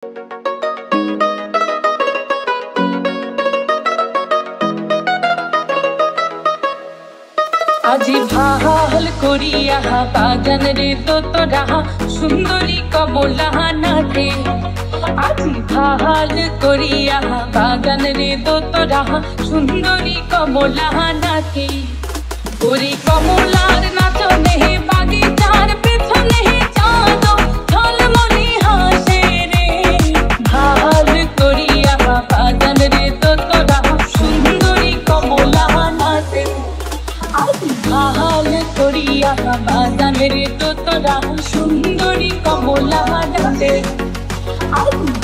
আজি ভাল করিয়া বাগান রে তোরা সুন্দরী কমলা নাচে। আজি ভাল করিয়া বাগান রে তোরা সুন্দরী কমলা নাচে। ওরে কমলার নাচনে বাগিচার পেছনে চাঁদ ঝলমলে হাসে রে। ভাল করিয়া বাগান রে তোরা সুন্দরী কমলা নাচে। ভাল করিয়া বাগান রে তোরা সুন্দরী কমলা নাচে।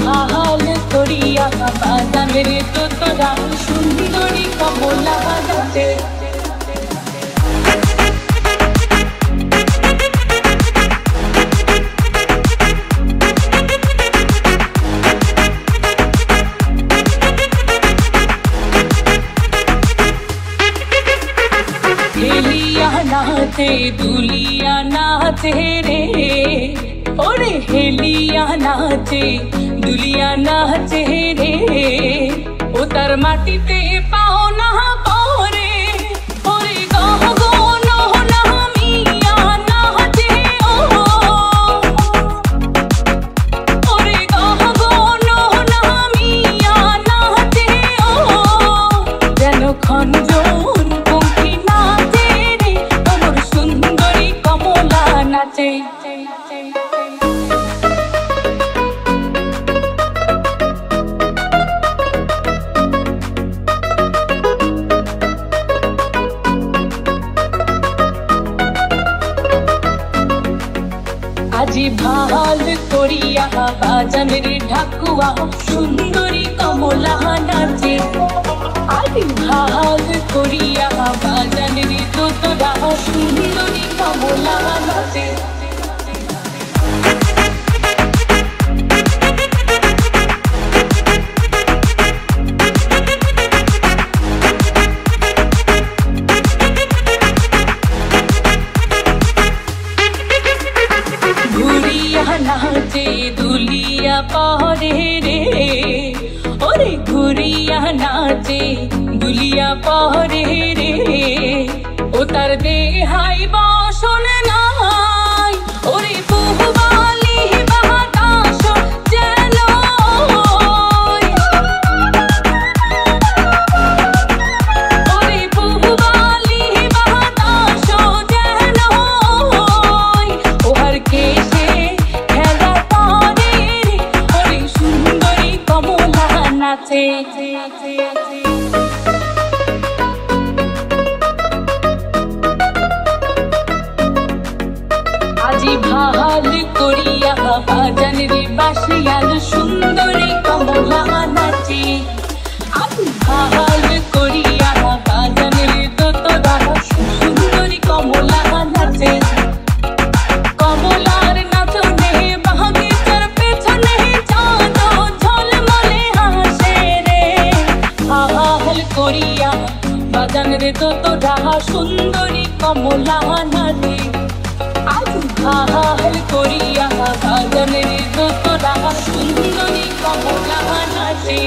ভাল করিয়া বাগান রে তোরা সুন্দরী কমলা নাচে। হেলিয়া নাচে দুলিয়া নাচে রে। ওরে হেলিয়া নাচে দুলিয়া নাচে রে। ও তার মাটিতে পাও না পরে। ওরে গহ গন না মিয়া নাচে ও। ওরে গহ গন না মিয়া নাচে ও। যেন খঞ্জন পঙ্খী নাচে রে। তোর সুন্দরী কমলা নাচে। আজি ভাল করিয়া বাজান রে ঢাকুয়া সুন্দরী কমলা নাচে। আজি ভাল করিয়া বাজান রে তোরা সুন্দরী কমলা নাচে। নাচে দুলিয়া পরে রে। ওরে ঘুরিয়া নাচে দুলিয়া পরে রে। ও তার দেহাই বাসন নাই। ওরে বহুবালি বাতাস যেন। ওরে বহুবালি বাতাস যেন। ওহার কেশে নাচে। আজি ভাল করিয়া বাজান রে বাসিয়াল সুন্দরী কমলা নাচে। আজি ভাল করিয়া বাজান রে তোরা সুন্দরী কমলা নাচে। কমলার নাচনে বাগিচার পেছনে চাঁদ ঝলমলে হাসে রে। ভাল করিয়া বাজান রে তোরা সুন্দরী কমলা নাচে। আজি ভাল করিয়া বাজান রে তোরা সুন্দরী কমলা নাচে।